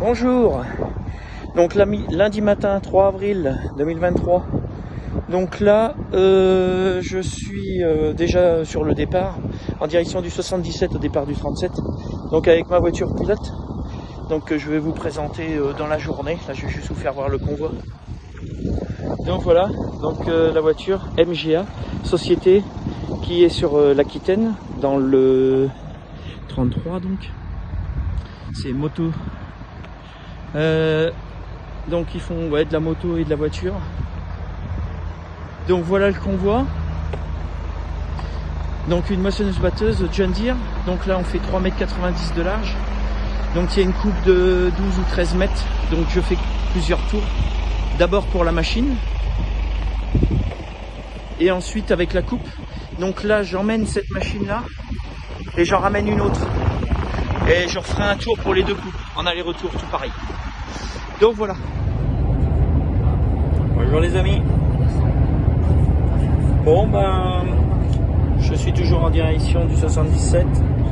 Bonjour. Donc lundi matin 3 avril 2023. Donc là je suis déjà sur le départ en direction du 77 au départ du 37. Donc avec ma voiture pilote. Donc je vais vous présenter dans la journée. Là je vais juste vous faire voir le convoi. Donc voilà, donc la voiture MGA, société qui est sur l'Aquitaine dans le 33 donc. C'est moto. Donc ils font de la moto et de la voiture. Donc voilà le convoi. Donc une moissonneuse batteuse John Deere. Donc là on fait 3,90 m de large. Donc il y a une coupe de 12 ou 13 mètres. Donc je fais plusieurs tours. D'abord pour la machine. Et ensuite avec la coupe. Donc là j'emmène cette machine là. Et j'en ramène une autre. Et je referai un tour pour les deux coupes. En aller-retour tout pareil. Donc voilà. Bonjour les amis. Bon je suis toujours en direction du 77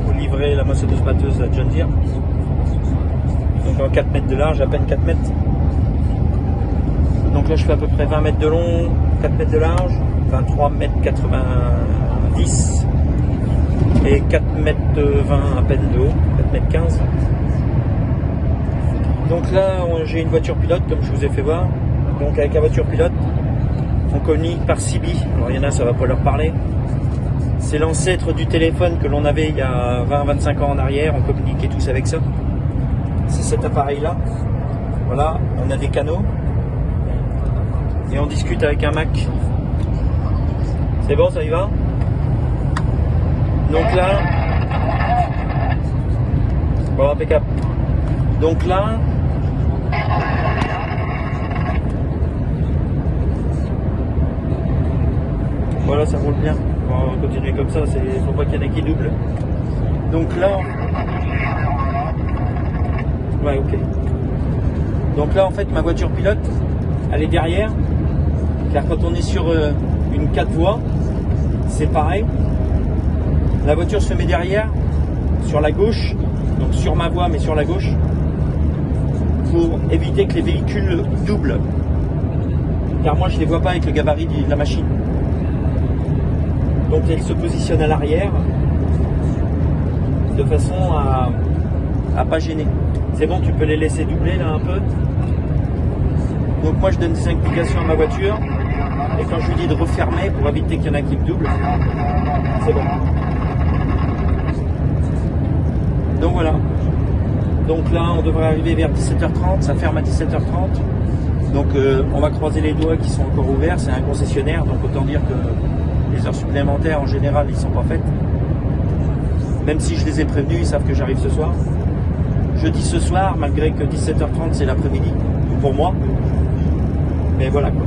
pour livrer la moissonneuse batteuse à John Deere. Donc en 4 mètres de large, à peine 4 mètres. Donc là je fais à peu près 20 mètres de long, 4 mètres de large, 23 mètres 90 et 4 mètres 20 à peine de haut, 4 mètres 15. Donc là j'ai une voiture pilote comme je vous ai fait voir. Donc avec la voiture pilote on communique par CB. Alors il y en a ça va pas leur parler. C'est l'ancêtre du téléphone que l'on avait il y a 20-25 ans en arrière. On communiquait tous avec ça. C'est cet appareil là. Voilà, on a des canaux. Et on discute avec un Mac. C'est bon, ça y va? Donc là, bon, impeccable. Donc là, voilà, ça roule bien. On va continuer comme ça, il faut pas qu'il y en ait qui double. Donc là, ouais, ok. Donc là, en fait, ma voiture pilote, elle est derrière. Car quand on est sur une 4 voies, c'est pareil. La voiture se met derrière, sur la gauche, donc sur ma voie, mais sur la gauche, pour éviter que les véhicules doublent. Car moi, je ne les vois pas avec le gabarit de la machine. Donc elle se positionne à l'arrière, de façon à pas gêner. C'est bon, tu peux les laisser doubler là un peu. Donc moi, je donne des indications à ma voiture. Et quand je lui dis de refermer pour éviter qu'il y en a qui me doublent, c'est bon. Donc voilà. Donc là, on devrait arriver vers 17h30. Ça ferme à 17h30. Donc on va croiser les doigts qui sont encore ouverts. C'est un concessionnaire. Donc autant dire que les heures supplémentaires, en général, ils ne sont pas faites. Même si je les ai prévenus, ils savent que j'arrive ce soir. Je dis ce soir, malgré que 17h30, c'est l'après-midi. Pour moi. Mais voilà quoi.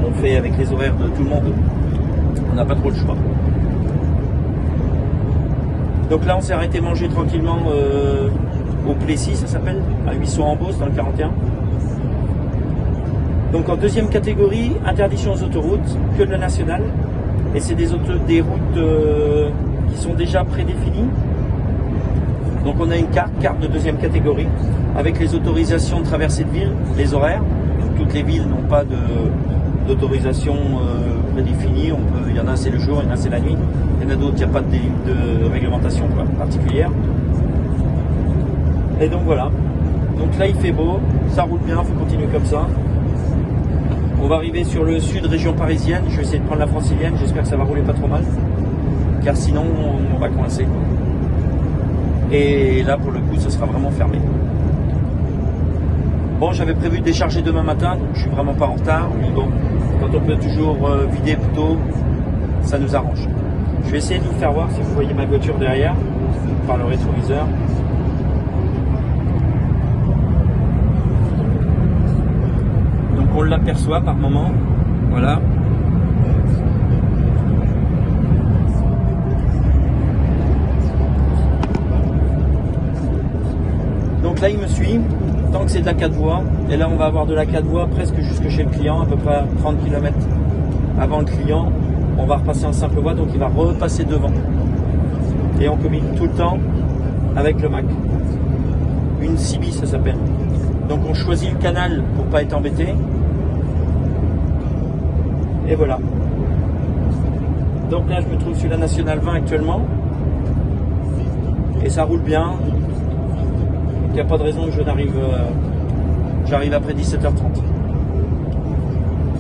On fait avec les horaires de tout le monde. On n'a pas trop le choix. Donc là, on s'est arrêté manger tranquillement au Plessis, ça s'appelle, à Huisseau-en-Beauce, dans le 41. Donc en deuxième catégorie, interdiction aux autoroutes, que de la nationale. Et c'est des routes qui sont déjà prédéfinies. Donc on a une carte de deuxième catégorie, avec les autorisations de traversée de ville, les horaires. Donc, toutes les villes n'ont pas d'autorisation prédéfinie. Il y en a c'est le jour, il y en a c'est la nuit. Il y en a d'autres, il n'y a pas de réglementation particulière. Et donc voilà. Donc là il fait beau, ça roule bien, il faut continuer comme ça. On va arriver sur le sud, région parisienne. Je vais essayer de prendre la francilienne, j'espère que ça va rouler pas trop mal. Car sinon on va coincer. Et là pour le coup ce sera vraiment fermé. Bon, j'avais prévu de décharger demain matin, donc je suis vraiment pas en retard. Mais bon, quand on peut toujours vider plus tôt, ça nous arrange. Je vais essayer de vous faire voir si vous voyez ma voiture derrière, par le rétroviseur. Donc on l'aperçoit par moment, voilà. Donc là il me suit. Tant que c'est de la 4 voies, et là on va avoir de la 4 voies presque jusque chez le client, à peu près 30 km avant le client, on va repasser en simple voie, donc il va repasser devant. Et on communique tout le temps avec le Mac. une CB ça s'appelle. Donc on choisit le canal pour pas être embêté. Et voilà. Donc là je me trouve sur la Nationale 20 actuellement. Et ça roule bien. Il n'y a pas de raison que je n'arrive... j'arrive après 17h30.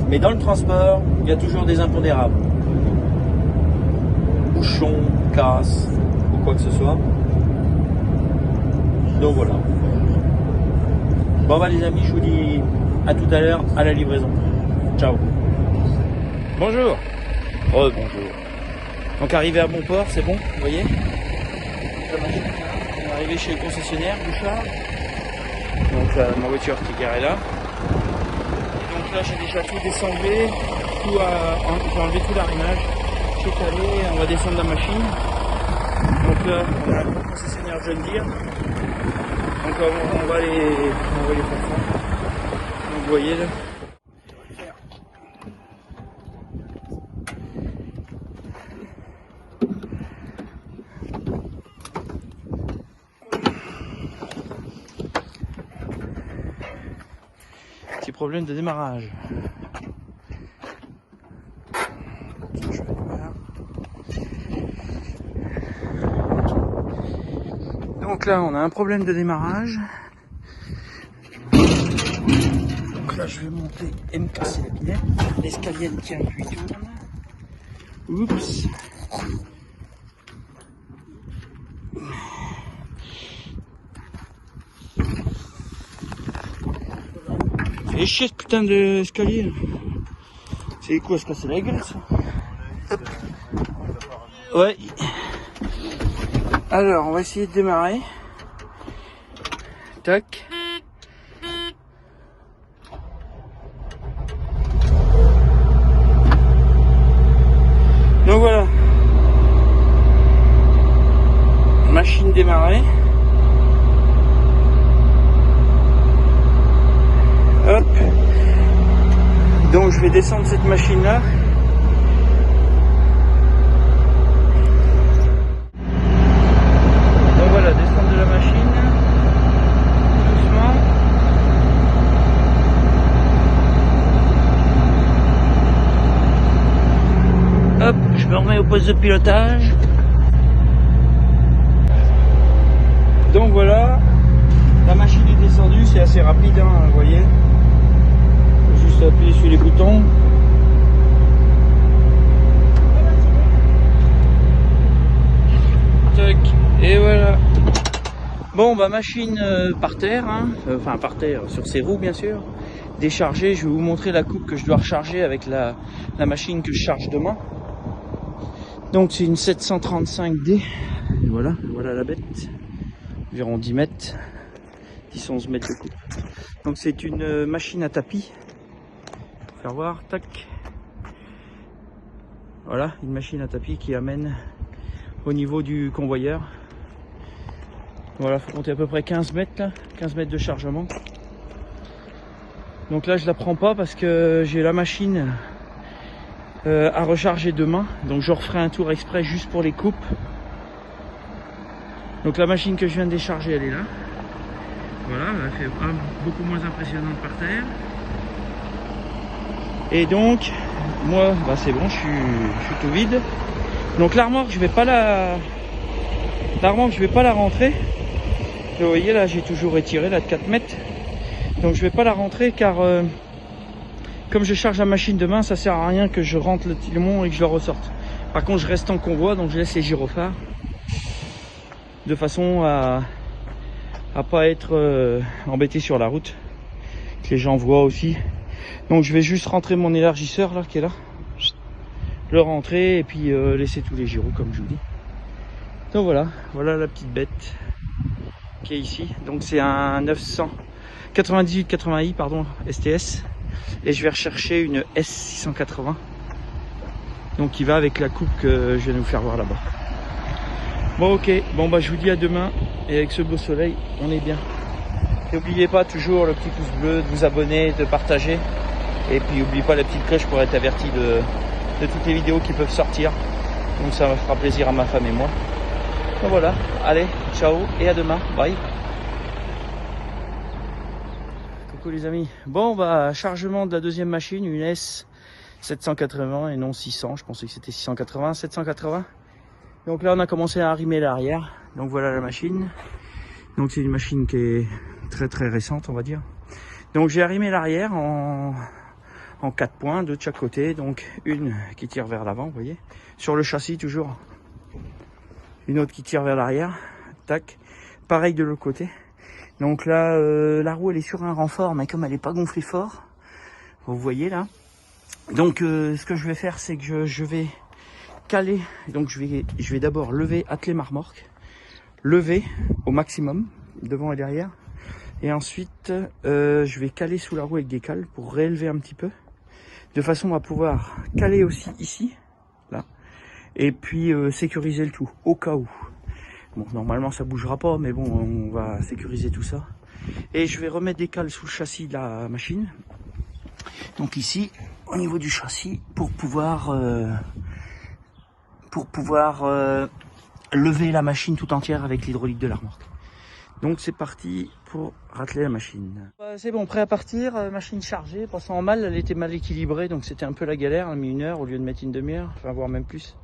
Mais dans le transport, il y a toujours des impondérables. Bouchons, casse, ou quoi que ce soit. Donc voilà. Bon bah les amis, je vous dis à tout à l'heure à la livraison. Ciao. Bonjour. Oh bonjour. Donc arrivé à bon port, c'est bon, vous voyez. On est arrivé chez le concessionnaire Bouchard. Donc ma voiture qui est garée là. Et donc là j'ai déjà tout descendu, j'ai enlevé tout l'arénage. J'ai calé, on va descendre la machine. Donc là on a le concessionnaire John Deere. Donc on va les faire ça. Donc vous voyez là. Petit problème de démarrage. Donc là on a un problème de démarrage. Donc là je vais monter et me casser la pinette. L'escalier ne tient plus, il tourne. Oups. Et chier ce putain d'escalier. C'est quoi, se casser la gueule ça? Ouais. Alors on va essayer de démarrer. Tac. Donc voilà. Machine démarrée. Hop. Donc je vais descendre cette machine là. Donc voilà, descendre de la machine. Doucement. Hop, je me remets au poste de pilotage. Donc voilà. La machine est descendue, c'est assez rapide, hein, vous voyez. Faut juste appuyer sur les boutons. Tac, et voilà. Bon, bah machine par terre, hein, enfin par terre, sur ses roues bien sûr. Déchargée, je vais vous montrer la coupe que je dois recharger avec la machine que je charge demain. Donc c'est une 735D. Et voilà, voilà la bête. Environ 10 mètres. 10-11 mètres de coupe. Donc c'est une machine à tapis. Pour faire voir, tac. Voilà, une machine à tapis qui amène au niveau du convoyeur. Voilà, faut compter à peu près 15 mètres là, 15 mètres de chargement. Donc là je la prends pas parce que j'ai la machine à recharger demain. Donc je referai un tour exprès juste pour les coupes. Donc la machine que je viens de décharger, elle est là. Voilà, elle fait beaucoup moins impressionnante par terre. Et donc, moi, bah c'est bon, je suis tout vide. Donc la remorque, je vais pas la rentrer. Vous voyez là, j'ai toujours étiré là de 4 mètres. Donc je vais pas la rentrer car comme je charge la machine demain, ça sert à rien que je rentre le timon et que je le ressorte. Par contre, je reste en convoi, donc je laisse les gyrophares de façon à pas être embêté sur la route, que les gens voient aussi. Donc je vais juste rentrer mon élargisseur là qui est là, le rentrer et puis laisser tous les gyros comme je vous dis. Donc voilà, voilà la petite bête qui est ici. Donc c'est un 998-80i pardon, STS, et je vais rechercher une S680, donc qui va avec la coupe que je viens de vous faire voir là-bas. Bon ok, bon bah je vous dis à demain, et avec ce beau soleil, on est bien. N'oubliez pas toujours le petit pouce bleu, de vous abonner, de partager, et puis n'oubliez pas la petite cloche pour être averti de toutes les vidéos qui peuvent sortir. Donc ça me fera plaisir à ma femme et moi. Donc voilà, allez, ciao et à demain, bye. Coucou les amis. Bon bah chargement de la deuxième machine, une S 780 et non 600, je pensais que c'était 680, 780. Donc là on a commencé à arrimer l'arrière. Donc voilà la machine. Donc c'est une machine qui est très récente on va dire. Donc j'ai arrimé l'arrière en 4 points, 2 de chaque côté. Donc une qui tire vers l'avant, vous voyez. Sur le châssis toujours. Une autre qui tire vers l'arrière. Tac. Pareil de l'autre côté. Donc là, la roue elle est sur un renfort, mais comme elle n'est pas gonflée fort, vous voyez là. Donc ce que je vais faire, c'est que je vais caler. Donc je vais d'abord lever, atteler ma remorque, lever au maximum devant et derrière, et ensuite je vais caler sous la roue avec des cales pour réélever un petit peu, de façon à pouvoir caler aussi ici, là, et puis sécuriser le tout au cas où. Bon, normalement ça bougera pas, mais bon, on va sécuriser tout ça. Et je vais remettre des cales sous le châssis de la machine. Donc ici, au niveau du châssis, pour pouvoir lever la machine tout entière avec l'hydraulique de la remorque. Donc c'est parti pour rateler la machine. C'est bon, prêt à partir, machine chargée, passant en mal, elle était mal équilibrée, donc c'était un peu la galère, on a mis 1 heure au lieu de mettre une demi-heure, enfin voire même plus.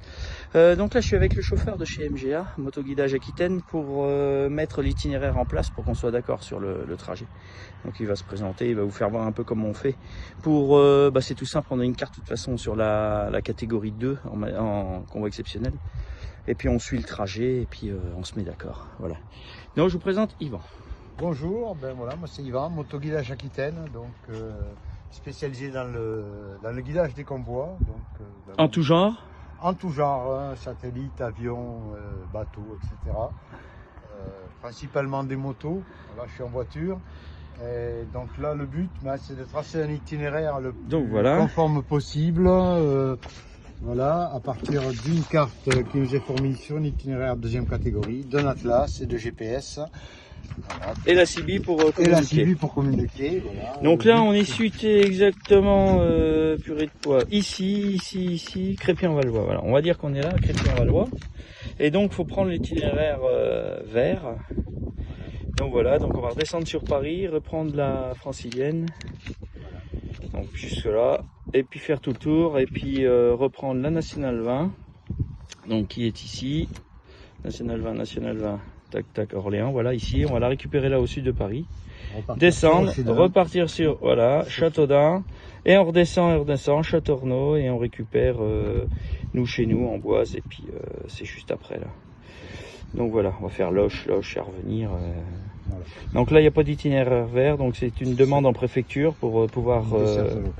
Donc là je suis avec le chauffeur de chez MGA, Motoguidage Aquitaine, pour mettre l'itinéraire en place pour qu'on soit d'accord sur le trajet. Donc il va se présenter, il va vous faire voir un peu comment on fait. Pour, c'est tout simple, on a une carte de toute façon sur la catégorie 2 en convoi exceptionnel. Et puis on suit le trajet et puis on se met d'accord. Voilà. Donc je vous présente Yvan. Bonjour, ben voilà, moi c'est Yvan, Motoguidage Aquitaine, donc spécialisé dans le guidage des convois. Donc, en tout genre? En tout genre, hein, satellite, avion, bateau, etc. Principalement des motos. Là je suis en voiture. Et donc là le but, c'est de tracer un itinéraire le plus conforme possible. Voilà, à partir d'une carte qui nous est fournie sur un itinéraire deuxième catégorie, d'un atlas et de GPS. Voilà. Et la CB pour communiquer. Et la CB pour communiquer. Voilà. Donc là, on est suité exactement, purée de poids, ici, Crépy-en-Valois. Voilà, on va dire qu'on est là, Crépy-en-Valois. Et donc, faut prendre l'itinéraire vert. Donc voilà, donc on va redescendre sur Paris, reprendre la francilienne. Donc jusque là, et puis faire tout le tour, et puis reprendre la Nationale 20, donc qui est ici, Nationale 20, tac, Orléans, voilà, ici, on va la récupérer là au sud de Paris, descendre, repartir sur, voilà, Châteaudun, et on redescend, Châteaurenaud, et on récupère, nous, chez nous, en Boise, et puis c'est juste après, là. Donc voilà, on va faire Loche et revenir. Voilà. Donc là, il n'y a pas d'itinéraire vert, donc c'est une demande en préfecture pour pouvoir,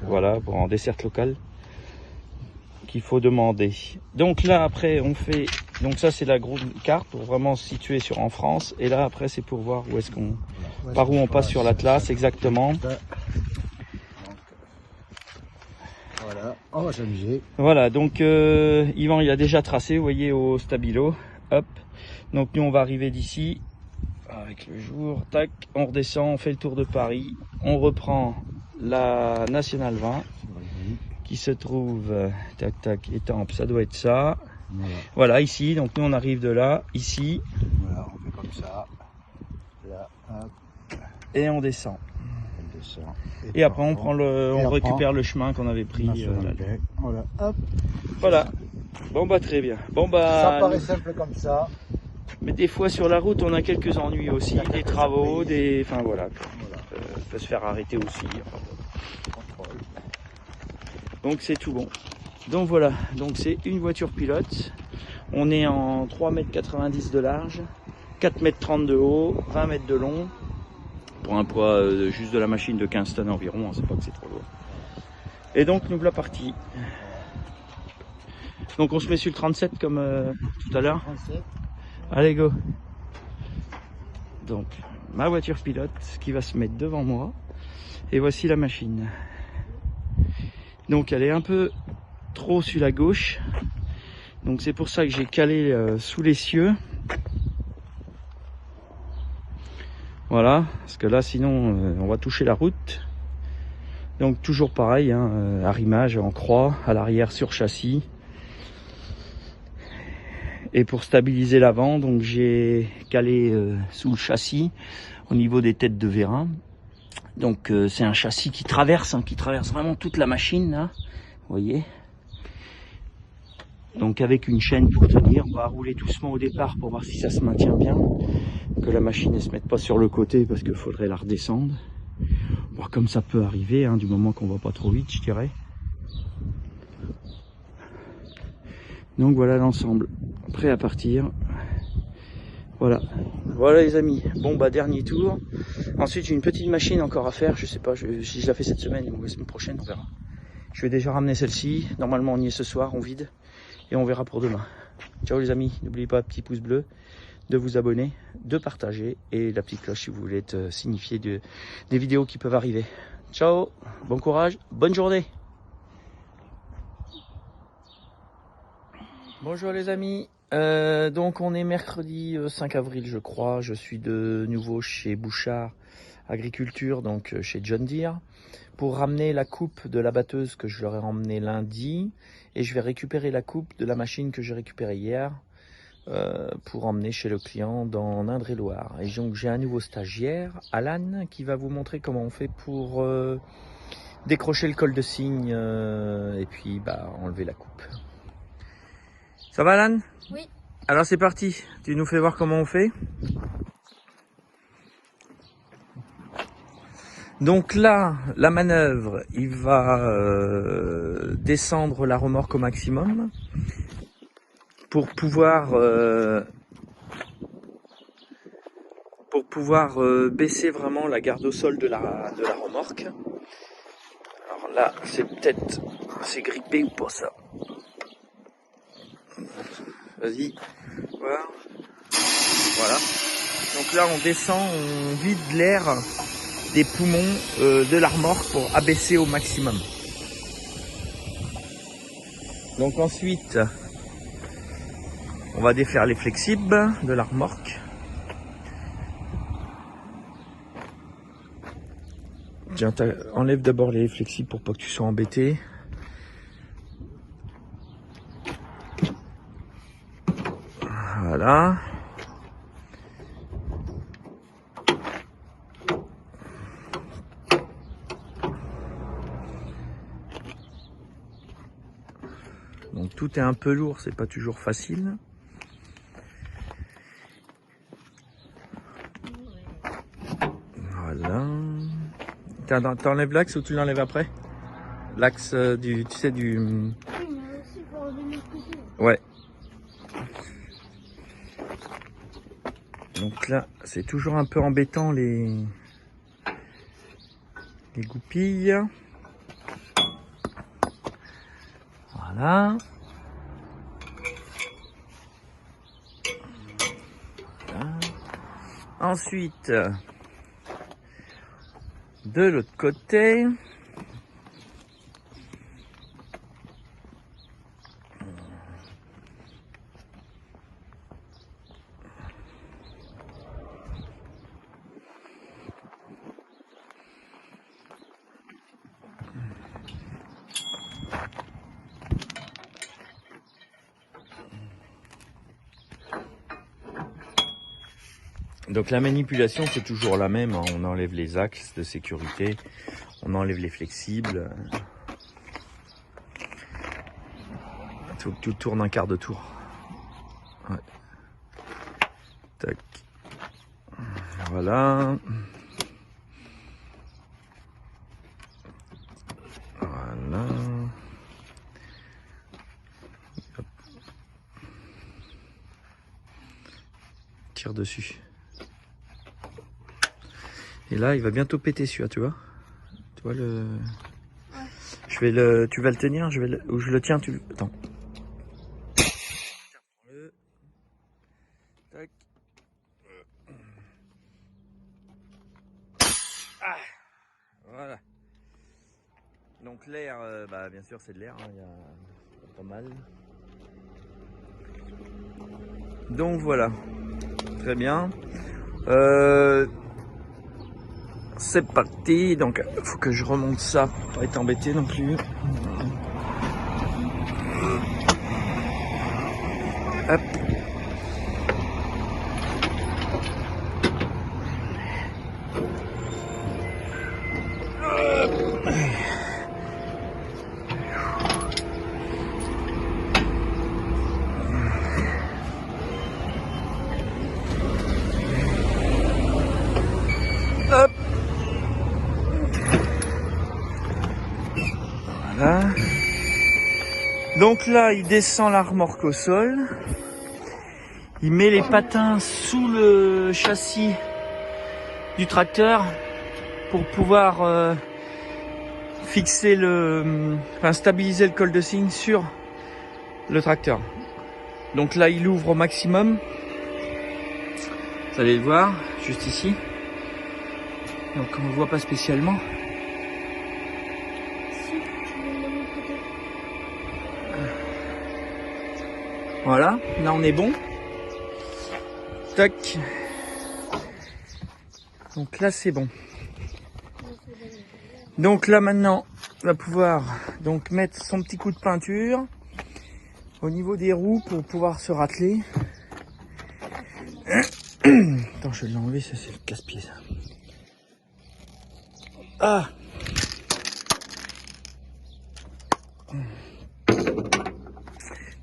voilà, pour en desserte locale qu'il faut demander. Donc là, après, on fait, donc ça c'est la grosse carte pour vraiment se situer en France, et là après c'est pour voir où est-ce qu'on, par où on passe sur l'Atlas exactement. Voilà, on va s'amuser. Voilà, donc Yvan il a déjà tracé, vous voyez, au stabilo, hop. Donc nous on va arriver d'ici. Avec le jour, tac, on redescend, on fait le tour de Paris, on reprend la Nationale 20 qui se trouve, tac, étampes, ça doit être ça. Voilà, ici, donc nous on arrive de là, ici. Voilà, on fait comme ça. Là, hop. Et on descend. Et après on prend on récupère le chemin qu'on avait pris. Voilà, hop. Voilà. Bon bah très bien. Bon bah. Ça paraît simple comme ça. Mais des fois sur la route on a quelques ennuis aussi, des travaux, enfin voilà. On peut se faire arrêter aussi. Donc c'est tout bon. Donc voilà, donc c'est une voiture pilote. On est en 3,90 m de large, 4,30 m de haut, 20 mètres de long. Pour un poids juste de la machine de 15 tonnes environ, on ne sait pas que c'est trop lourd. Et donc nous voilà partis. Donc on se met sur le 37 comme tout à l'heure. Allez go. Donc ma voiture pilote qui va se mettre devant moi. Et voici la machine. Donc elle est un peu trop sur la gauche. Donc c'est pour ça que j'ai calé sous les cieux. Voilà, parce que là sinon on va toucher la route. Donc toujours pareil, hein, arrimage en croix, à l'arrière sur châssis. Et pour stabiliser l'avant, donc j'ai calé sous le châssis au niveau des têtes de vérin. Donc c'est un châssis qui traverse vraiment toute la machine là, vous voyez. Donc avec une chaîne pour tenir, on va rouler doucement au départ pour voir si ça se maintient bien, que la machine ne se mette pas sur le côté parce qu'il faudrait la redescendre. Voir comme ça peut arriver, hein, du moment qu'on va pas trop vite, je dirais. Donc voilà l'ensemble, prêt à partir. Voilà, voilà les amis. Bon bah dernier tour. Ensuite j'ai une petite machine encore à faire, je sais pas si je la fais cette semaine ou la semaine prochaine, on verra. Je vais déjà ramener celle-ci, normalement on y est ce soir, on vide. Et on verra pour demain. Ciao les amis, n'oubliez pas, petit pouce bleu, de vous abonner, de partager et la petite cloche si vous voulez être signifié des vidéos qui peuvent arriver. Ciao, bon courage, bonne journée. Bonjour les amis, donc on est mercredi 5 avril je crois, je suis de nouveau chez Bouchard Agriculture, donc chez John Deere, pour ramener la coupe de la batteuse que je leur ai emmenée lundi, et je vais récupérer la coupe de la machine que j'ai récupérée hier pour emmener chez le client dans Indre-et-Loire. Et donc j'ai un nouveau stagiaire, Alan, qui va vous montrer comment on fait pour décrocher le col de cygne et puis bah, enlever la coupe. Ça va Alan? Oui. Alors c'est parti, tu nous fais voir comment on fait? Donc là, la manœuvre, il va descendre la remorque au maximum pour pouvoir baisser vraiment la garde au sol de la remorque. Alors là, c'est grippé ou pas ça? Vas-y, voilà. Voilà. Donc là, on descend, on vide l'air des poumons de la remorque pour abaisser au maximum. Donc ensuite, on va défaire les flexibles de la remorque. Tiens, enlève d'abord les flexibles pour pas que tu sois embêté. Voilà. Donc tout est un peu lourd, c'est pas toujours facile. Voilà. T'enlèves l'axe ou tu l'enlèves après? L'axe du, tu sais, du... Oui, mais aussi pour enlever le côté. Ouais. Donc là, c'est toujours un peu embêtant les goupilles. Voilà. Voilà. Ensuite, de l'autre côté, donc la manipulation c'est toujours la même, hein. On enlève les axes de sécurité, on enlève les flexibles, tout tourne un quart de tour. Ouais. Tac. Voilà. Voilà. Hop. Tire dessus. Et là, il va bientôt péter celui-là, tu vois? Tu vois le... Ouais. Je vais le... Tu vas le tenir, ou je le tiens, tu... Attends. Tiens, tac. Ah, voilà. Donc l'air, bah bien sûr c'est de l'air, hein, y a pas mal. Donc voilà. Très bien. C'est parti, donc faut que je remonte ça pour pas être embêté non plus. Hop. Hop. Voilà. Donc là, il descend la remorque au sol. Il met les patins sous le châssis du tracteur pour pouvoir fixer stabiliser le col de cygne sur le tracteur. Donc là, il ouvre au maximum. Vous allez le voir, juste ici. Donc on ne voit pas spécialement. Voilà, là on est bon. Tac. Donc là c'est bon. Donc là maintenant, on va pouvoir donc mettre son petit coup de peinture au niveau des roues pour pouvoir se rateler. Attends, je vais l'enlever, ça c'est le casse-pied ça. Ah.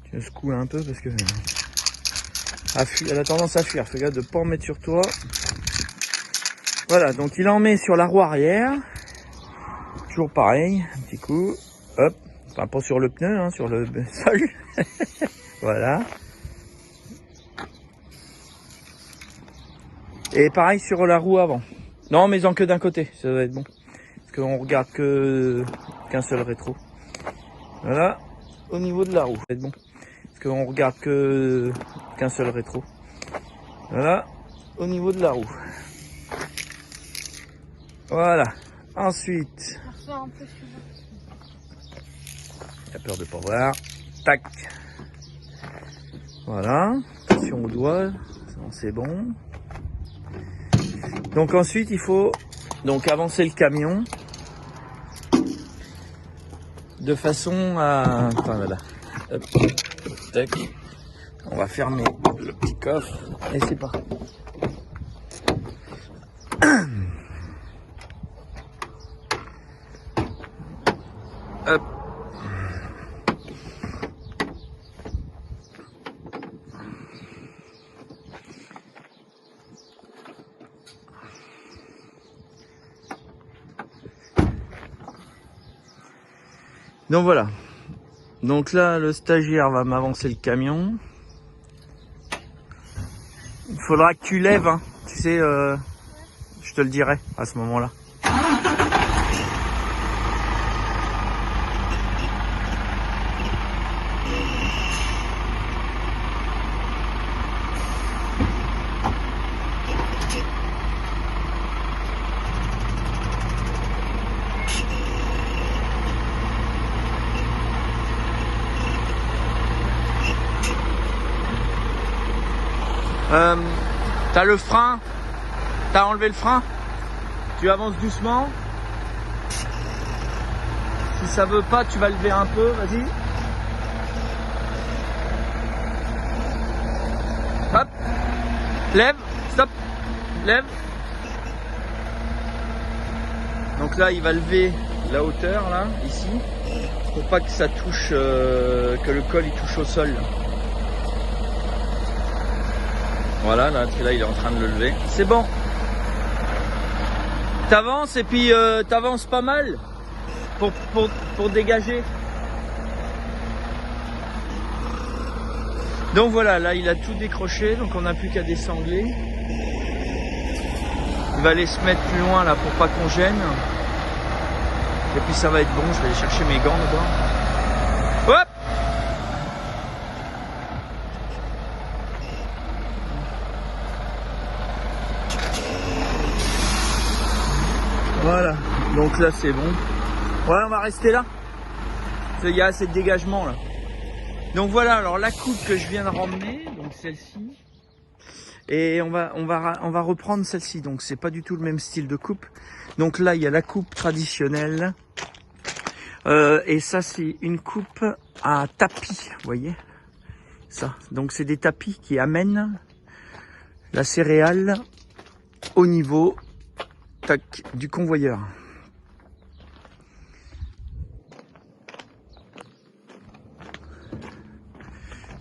Tu secoues un peu parce que elle a tendance à fuir. Fais gaffe de ne pas en mettre sur toi. Voilà, donc il en met sur la roue arrière. Toujours pareil, un petit coup. Hop. Enfin, pas sur le pneu, hein, sur le sol. Voilà. Et pareil sur la roue avant. Non, mais en que d'un côté, ça doit être bon. Parce qu'on regarde qu'un seul rétro. Voilà. Au niveau de la roue, ça doit être bon. Parce qu'on regarde qu'un seul rétro. Voilà. Au niveau de la roue. Voilà. Ensuite. Il a peur de pas voir. Tac. Voilà. Attention aux doigts. C'est bon. Donc ensuite, il faut donc avancer le camion de façon à... Enfin voilà. Hop. Tac. On va fermer le petit coffre et c'est parti. Hop. Donc voilà. Donc là, le stagiaire va m'avancer le camion. Il faudra que tu lèves, hein. Tu sais, je te le dirai à ce moment-là. T'as le frein, t'as enlevé le frein, tu avances doucement. Si ça veut pas, tu vas lever un peu, vas-y. Hop, lève, stop, lève. Donc là, il va lever la hauteur, là, ici, pour pas que ça touche, que le col il touche au sol. Voilà, là il est en train de le lever. C'est bon. T'avances et puis t'avances pas mal pour dégager. Donc voilà, là il a tout décroché, donc on n'a plus qu'à désangler. Il va aller se mettre plus loin là pour pas qu'on gêne. Et puis ça va être bon, je vais aller chercher mes gants là-bas. Hop! Voilà, donc là c'est bon. Ouais, on va rester là. Il y a assez de dégagement là. Donc voilà, alors la coupe que je viens de ramener, donc celle-ci. Et on va reprendre celle-ci. Donc c'est pas du tout le même style de coupe. Donc là il y a la coupe traditionnelle. Et ça c'est une coupe à tapis, vous voyez. Ça. Donc c'est des tapis qui amènent la céréale au niveau du convoyeur.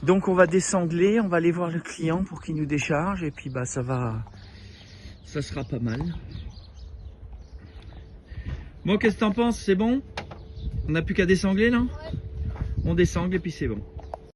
Donc on va désangler, on va aller voir le client pour qu'il nous décharge et puis bah ça sera pas mal. Bon, qu'est-ce que t'en penses? C'est bon? On n'a plus qu'à désangler là? Ouais. On désangle et puis c'est bon.